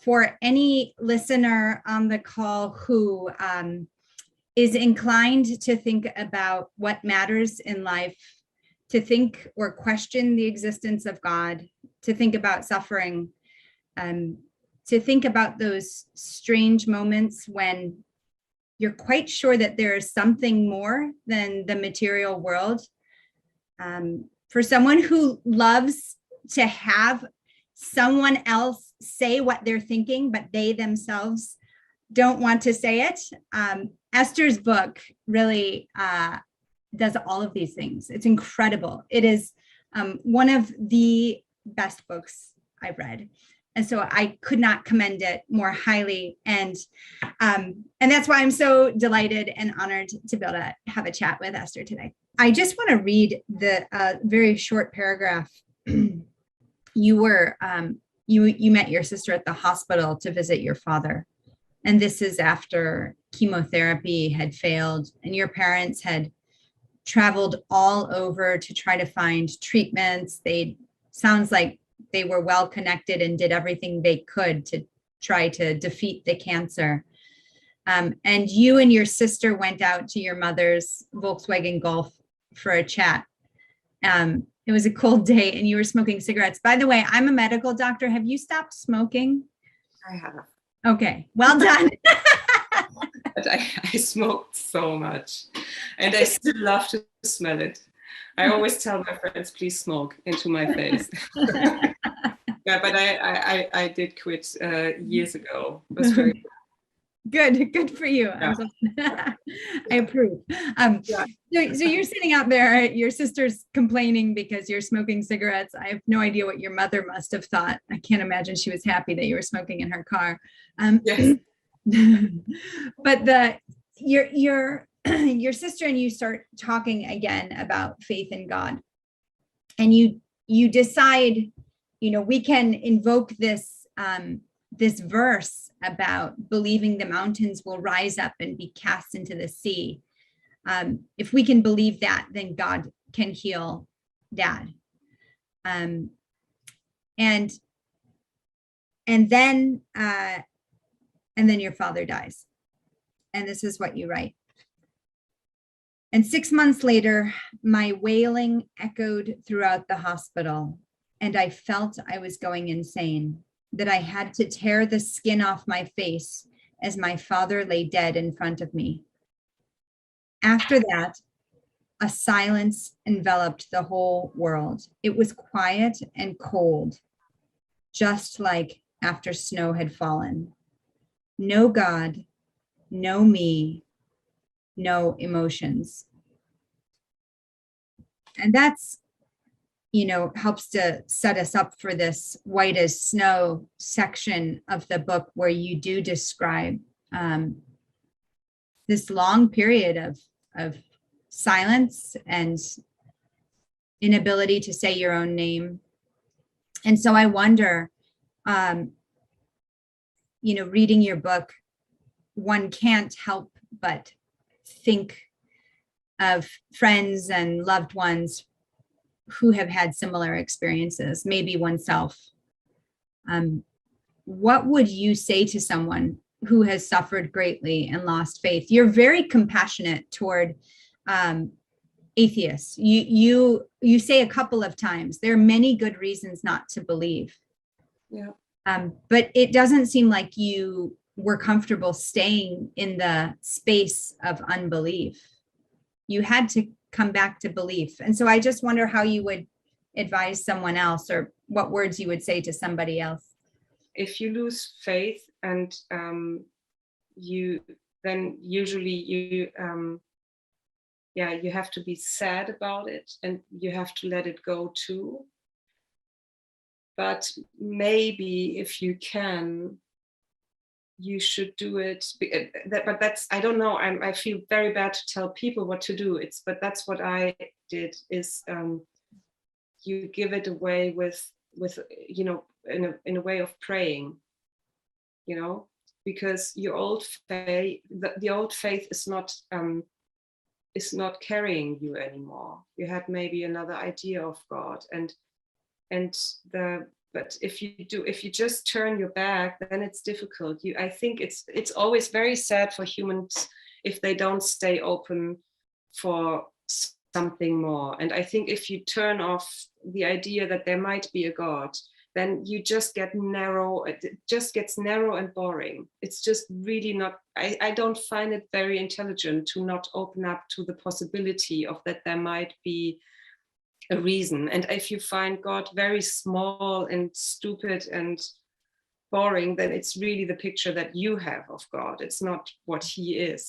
for any listener on the call who is inclined to think about what matters in life, to think or question the existence of God, to think about suffering, to think about those strange moments when you're quite sure that there is something more than the material world. For someone who loves to have someone else say what they're thinking, but they themselves don't want to say it. Esther's book really does all of these things. It's incredible. It is one of the best books I've read. And so I could not commend it more highly. And that's why I'm so delighted and honored to be able to have a chat with Esther today. I just want to read the very short paragraph. You were, you met your sister at the hospital to visit your father. And this is after chemotherapy had failed and your parents had traveled all over to try to find treatments. Sounds like they were well connected and did everything they could to try to defeat the cancer. And you and your sister went out to your mother's Volkswagen Golf for a chat. It was a cold day and you were smoking cigarettes. By the way, I'm a medical doctor. Have you stopped smoking? I have. Okay, well done. But I smoked so much and I still love to smell it. I always tell my friends, please smoke into my face. Yeah, but I did quit years ago. It was very good for you. Yeah. I approve. So you're sitting out there, your sister's complaining because you're smoking cigarettes. I have no idea what your mother must have thought. I can't imagine she was happy that you were smoking in her car. Yes. But your sister and you start talking again about faith in God, and you decide, we can invoke this this verse about believing the mountains will rise up and be cast into the sea. If we can believe that, then God can heal Dad. And then your father dies. And this is what you write. And 6 months later, my wailing echoed throughout the hospital, and I felt I was going insane, that I had to tear the skin off my face as my father lay dead in front of me. After that, a silence enveloped the whole world. It was quiet and cold, just like after snow had fallen. No God, no me, no emotions. And that's, helps to set us up for this white as snow section of the book where you do describe this long period of silence and inability to say your own name. And so I wonder, reading your book, one can't help but think of friends and loved ones who have had similar experiences, maybe oneself. What would you say to someone who has suffered greatly and lost faith? You're very compassionate toward atheists. You say a couple of times, there are many good reasons not to believe. Yeah. But it doesn't seem like you were comfortable staying in the space of unbelief. You had to come back to belief. And so I just wonder how you would advise someone else, or what words you would say to somebody else. If you lose faith and then usually you have to be sad about it and you have to let it go too. But maybe if you can, you should do it. But that's, I don't know. I feel very bad to tell people what to do. But that's what I did. Is you give it away with in a way of praying. Because your old faith, the old faith is not carrying you anymore. You had maybe another idea of God, and But if you just turn your back, then it's difficult. I think it's always very sad for humans if they don't stay open for something more. And I think if you turn off the idea that there might be a God, then you just get narrow. It just gets narrow and boring. It's just really not, I don't find it very intelligent to not open up to the possibility of that there might be a reason. And if you find God very small and stupid and boring, then it's really the picture that you have of God. It's not what he is.